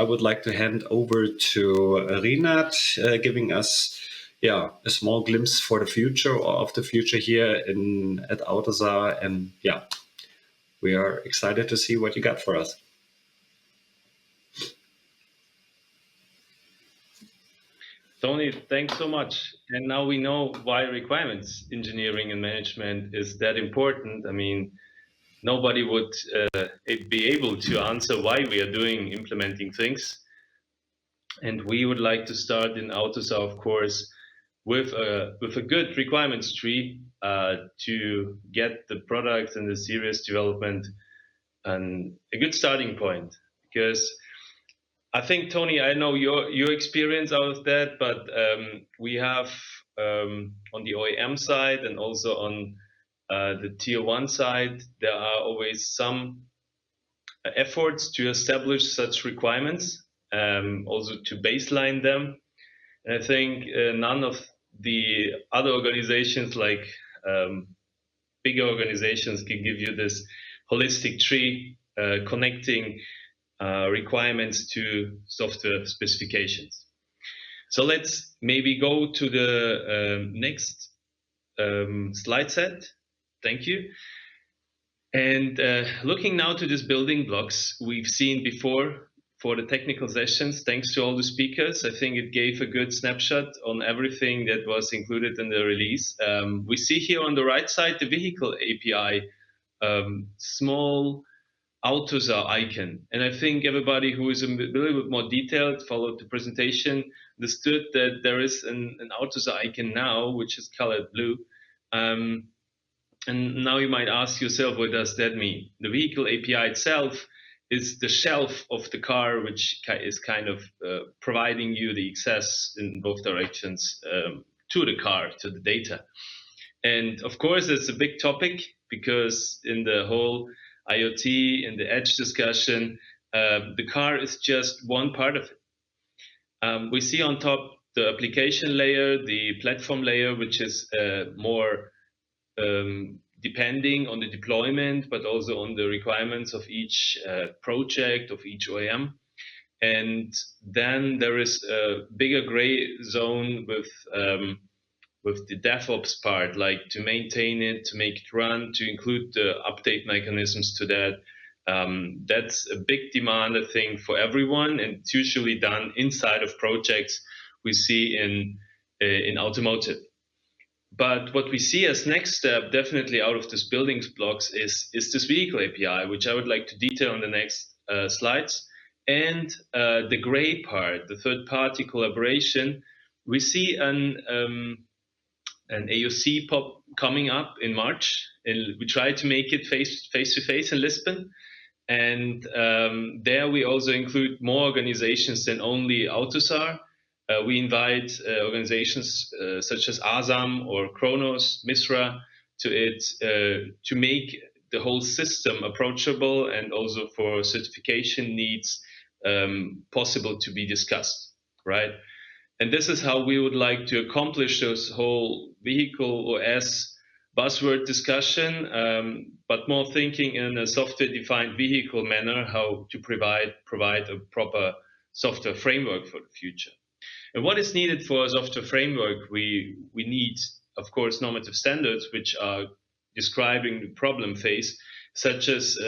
I would like to hand over to Rinat, giving us a small glimpse for the future or of the future here at AUTOSAR. And we are excited to see what you got for us. Tony, thanks so much. And now we know why requirements engineering and management is that important. I mean, nobody would be able to answer why we are implementing things. And we would like to start in AUTOSAR, of course, with a good requirements tree to get the product and the serious development and a good starting point. Because I think, Tony, I know your experience out of that, but we have on the OEM side and also on the tier 1 side, there are always some efforts to establish such requirements, also to baseline them. And I think none of the other organizations, like bigger organizations, can give you this holistic tree connecting requirements to software specifications. So let's maybe go to the next slide set. Thank you. And looking now to these building blocks we've seen before for the technical sessions, thanks to all the speakers, I think it gave a good snapshot on everything that was included in the release. We see here on the right side the vehicle API, small AUTOSAR icon. And I think everybody who is a little bit more detailed, followed the presentation, understood that there is an AUTOSAR icon now, which is colored blue. And now you might ask yourself, what does that mean? The vehicle API itself is the shelf of the car, which is kind of providing you the access in both directions to the car, to the data. And of course, it's a big topic because in the whole IoT and the edge discussion, the car is just one part of it. We see on top the application layer, the platform layer, which is more depending on the deployment, but also on the requirements of each project, of each OEM. And then there is a bigger gray zone with the DevOps part, like to maintain it, to make it run, to include the update mechanisms to that. That's a big demand, I think, for everyone, and it's usually done inside of projects we see in automotive. But what we see as next step, definitely out of this building blocks, is this vehicle API, which I would like to detail on the next slides. And the gray part, the third-party collaboration, we see an AUC pop coming up in March, and we try to make it face-to-face in Lisbon. And there we also include more organizations than only AUTOSAR. We invite organizations such as ASAM or Kronos, Misra to it to make the whole system approachable and also for certification needs possible to be discussed, right? And this is how we would like to accomplish this whole vehicle OS buzzword discussion, but more thinking in a software-defined vehicle manner, how to provide a proper software framework for the future. And what is needed for a software framework? We need, of course, normative standards, which are describing the problem phase, such as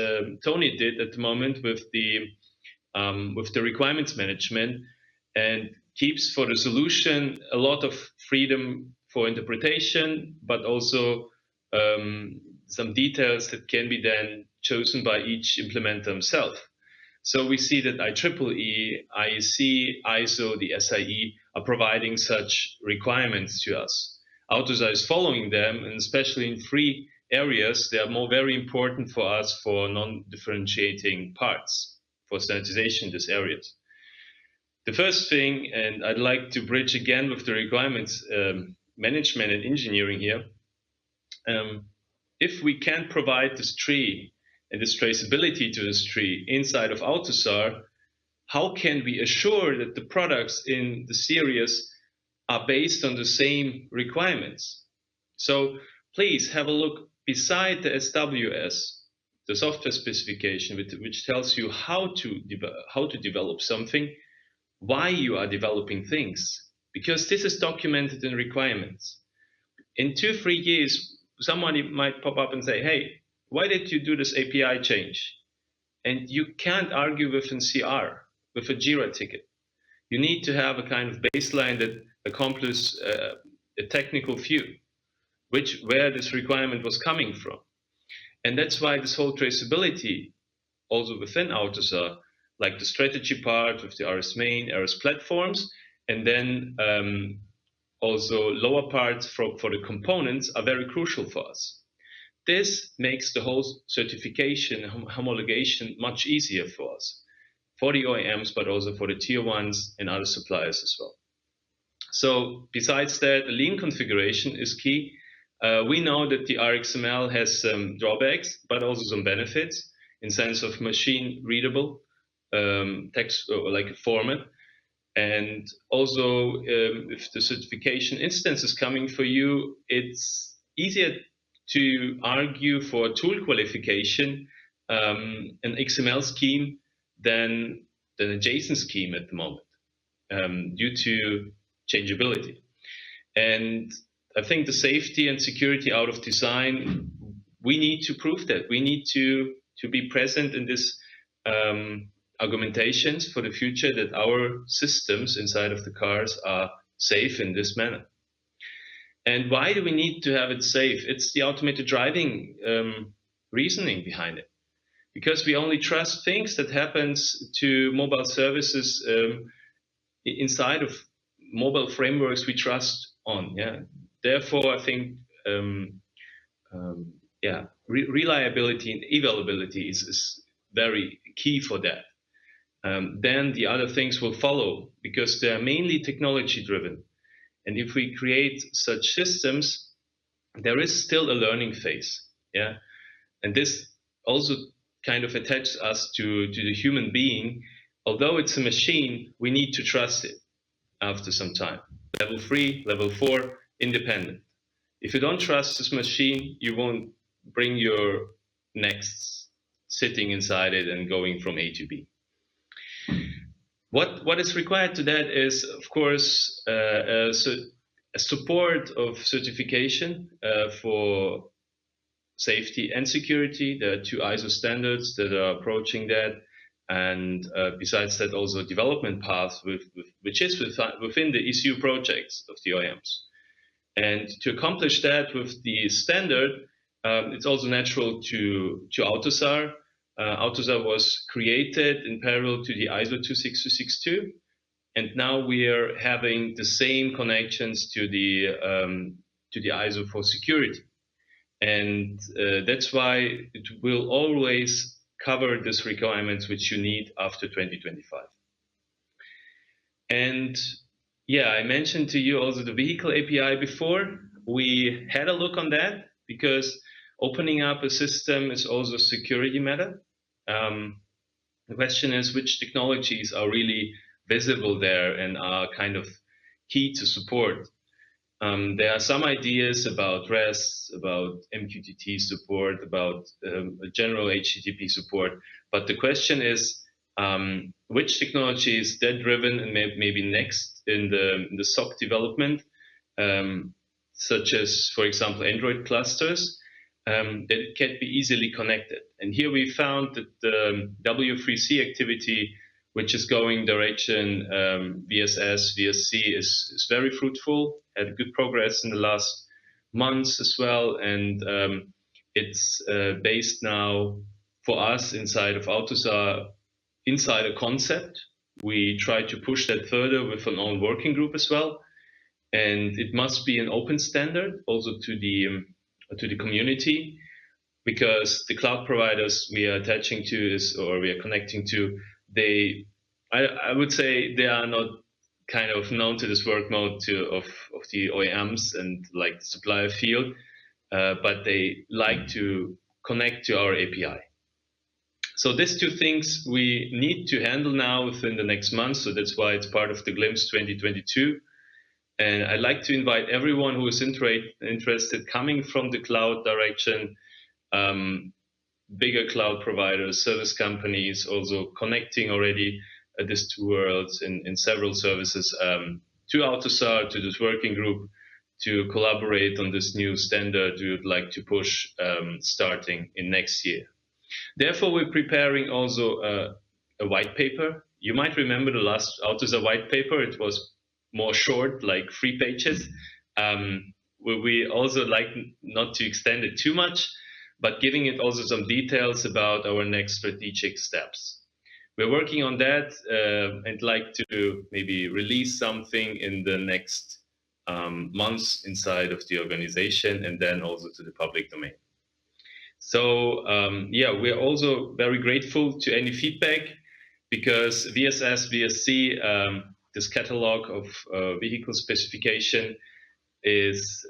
Tony did at the moment with the requirements management, and keeps for the solution a lot of freedom for interpretation, but also some details that can be then chosen by each implementer himself. So we see that IEEE, IEC, ISO, the SIE are providing such requirements to us. AUTOSAR is following them, and especially in 3 areas, they are very important for us for non-differentiating parts, for standardization in these areas. The first thing, and I'd like to bridge again with the requirements management and engineering here, if we can provide this tree and this traceability to this tree inside of AUTOSAR, how can we assure that the products in the series are based on the same requirements? So please have a look beside the SWS. the software specification, which tells you how to develop something, why you are developing things, because this is documented in requirements. In 2-3 years, somebody might pop up and say, "Hey, why did you do this API change?" And you can't argue with an CR, with a Jira ticket. You need to have a kind of baseline that accomplishes a technical view, where this requirement was coming from. And that's why this whole traceability, also within AUTOSAR, like the strategy part with the RS main, RS platforms, and then also lower parts for the components are very crucial for us. This makes the whole certification, homologation much easier for us, for the OEMs, but also for the tier ones and other suppliers as well. So besides that, the lean configuration is key. We know that the RxML has some drawbacks, but also some benefits in sense of machine readable text, or like a format. And also, if the certification instance is coming for you, it's easier to argue for tool qualification, an XML scheme than a JSON scheme at the moment, due to changeability. And I think the safety and security out of design, we need to prove that. We need to be present in this argumentations for the future, that our systems inside of the cars are safe in this manner. And why do we need to have it safe? It's the automated driving reasoning behind it. Because we only trust things that happens to mobile services inside of mobile frameworks we trust on. Yeah. Therefore, I think reliability and availability is very key for that. Then the other things will follow, because they are mainly technology driven. And if we create such systems, there is still a learning phase. Yeah. And this also kind of attaches us to the human being. Although it's a machine, we need to trust it after some time. Level 3, level 4, independent. If you don't trust this machine, you won't bring your next sitting inside it and going from A to B. What is required to that is, of course, a support of certification for safety and security. There are 2 ISO standards that are approaching that. And besides that, also development path, which is within the ECU projects of the OEMs. And to accomplish that with the standard, it's also natural to AUTOSAR. AUTOSAR was created in parallel to the ISO 26262, and now we are having the same connections to the ISO for security. And that's why it will always cover these requirements which you need after 2025. And yeah, I mentioned to you also the vehicle API before. We had a look on that, because opening up a system is also a security matter. The question is, which technologies are really visible there and are kind of key to support? There are some ideas about REST, about MQTT support, about general HTTP support, but the question is, which technology is that driven and maybe next in the SOC development, such as, for example, Android clusters, that can be easily connected. And here we found that the W3C activity, which is going direction VSS, VSC, is very fruitful, had good progress in the last months as well. And it's based now for us inside of AUTOSAR, inside a concept. We try to push that further with an own working group as well. And it must be an open standard also to the community, because the cloud providers we are attaching to or we are connecting to, I would say they are not kind of known to this work mode of the OEMs and like the supplier field, but they like to connect to our API. So these 2 things we need to handle now within the next month. So that's why it's part of the Glimpse 2022. And I'd like to invite everyone who is interested coming from the cloud direction. bigger cloud providers, service companies, also connecting already these two worlds in several services to AUTOSAR, to this working group, to collaborate on this new standard we would like to push starting in next year. Therefore, we're preparing also a white paper. You might remember the last AUTOSAR white paper. It was more short, like 3 pages. We also like not to extend it too much, but giving it also some details about our next strategic steps. We're working on that and like to maybe release something in the next months inside of the organization and then also to the public domain. So yeah, we're also very grateful to any feedback because VSS, VSC, this catalog of vehicle specification is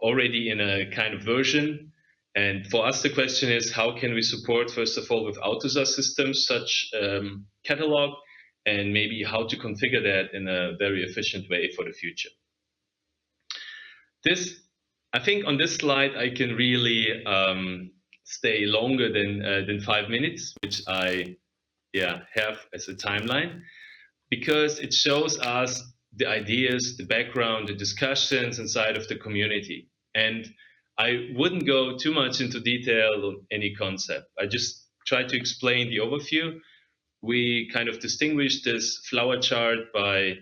already in a kind of version. And for us, the question is, how can we support, first of all, with AUTOSAR systems, such catalog, and maybe how to configure that in a very efficient way for the future. I think on this slide, I can really stay longer than 5 minutes, which I have as a timeline, because it shows us the ideas, the background, the discussions inside of the community. And I wouldn't go too much into detail on any concept. I just try to explain the overview. We kind of distinguish this flower chart by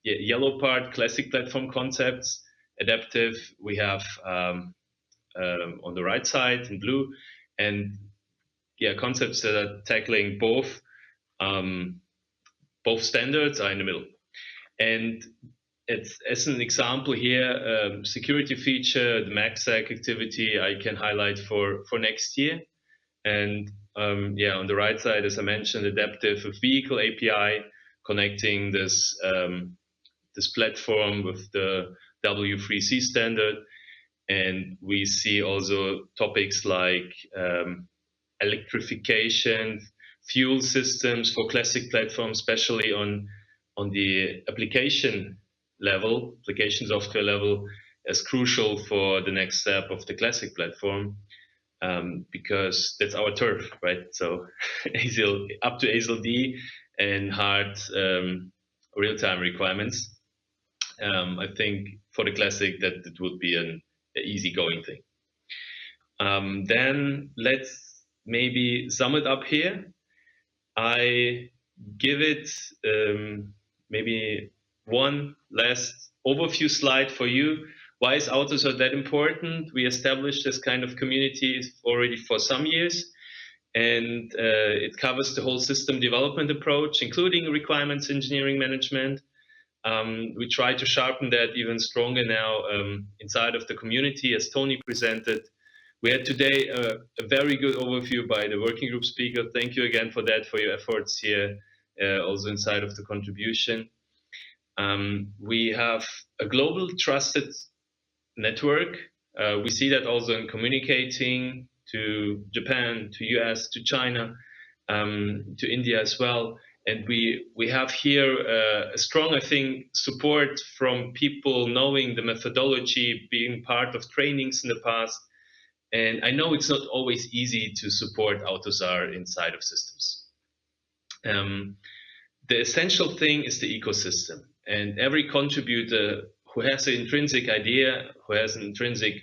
yellow part, classic platform concepts, adaptive, we have on the right side in blue, and concepts that are tackling both standards are in the middle. And as an example here, security feature, the MACSAC activity I can highlight for next year. And on the right side, as I mentioned, adaptive vehicle API, connecting this platform with the W3C standard. And we see also topics like electrification, fuel systems for classic platforms, especially on the application level, application software level, as crucial for the next step of the classic platform, because that's our turf, right? So up to ASIL D and hard real-time requirements. I think for the classic that it would be an easy-going thing. Then let's maybe sum it up here. I give it maybe one last overview slide for you. Why is AUTOSAR that important? We established this kind of community already for some years, and it covers the whole system development approach, including requirements engineering management. We try to sharpen that even stronger now inside of the community, as Tony presented. We had today a very good overview by the working group speaker. Thank you again for that, for your efforts here, also inside of the contribution. We have a global trusted network. We see that also in communicating to Japan, to US, to China, to India as well. And we have here a strong, I think, support from people knowing the methodology, being part of trainings in the past. And I know it's not always easy to support AUTOSAR inside of systems. The essential thing is the ecosystem. And every contributor who has an intrinsic idea, who has an intrinsic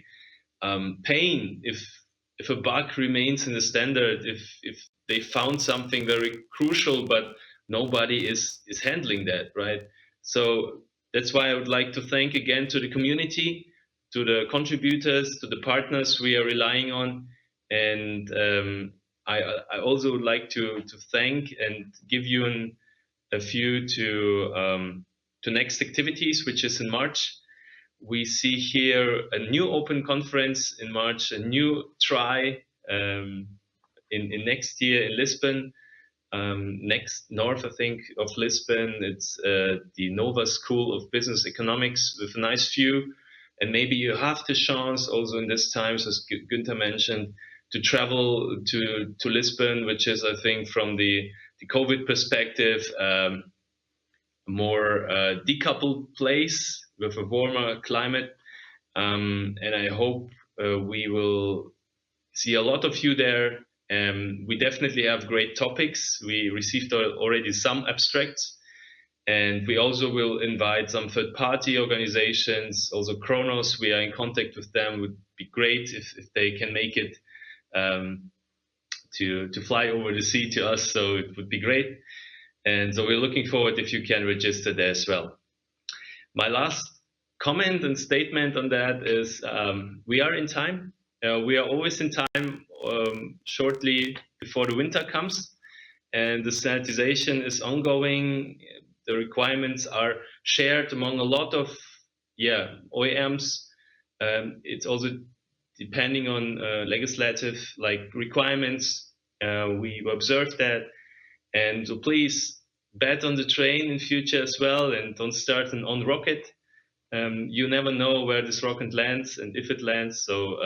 pain, if a bug remains in the standard, if they found something very crucial, but nobody is handling that, right? So that's why I would like to thank again to the community, to the contributors, to the partners we are relying on. And I also would like to thank and give you a view to next activities, which is in March. We see here a new open conference in March, a new try in next year in Lisbon. Next north, I think, of Lisbon, it's the Nova School of Business Economics with a nice view. And maybe you have the chance also in this times, as Günther mentioned, to travel to Lisbon, which is, I think, from the COVID perspective, a more decoupled place with a warmer climate. And I hope we will see a lot of you there. We definitely have great topics. We received already some abstracts, and we also will invite some third-party organizations. Also, Kronos, we are in contact with them. Would be great if they can make it to fly over the sea to us. So it would be great. And so we're looking forward if you can register there as well. My last comment and statement on that is we are in time. We are always in time shortly before the winter comes, and the sanitization is ongoing. The requirements are shared among a lot of OEMs. It's also depending on legislative requirements. We observe that, and so please bet on the train in future as well, and don't start an on rocket. You never know where this rocket lands and if it lands. So,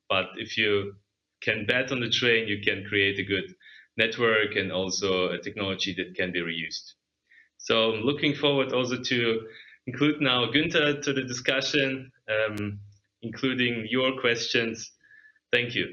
but if you can bet on the train, you can create a good network and also a technology that can be reused. So I'm looking forward also to include now Günther to the discussion, including your questions. Thank you.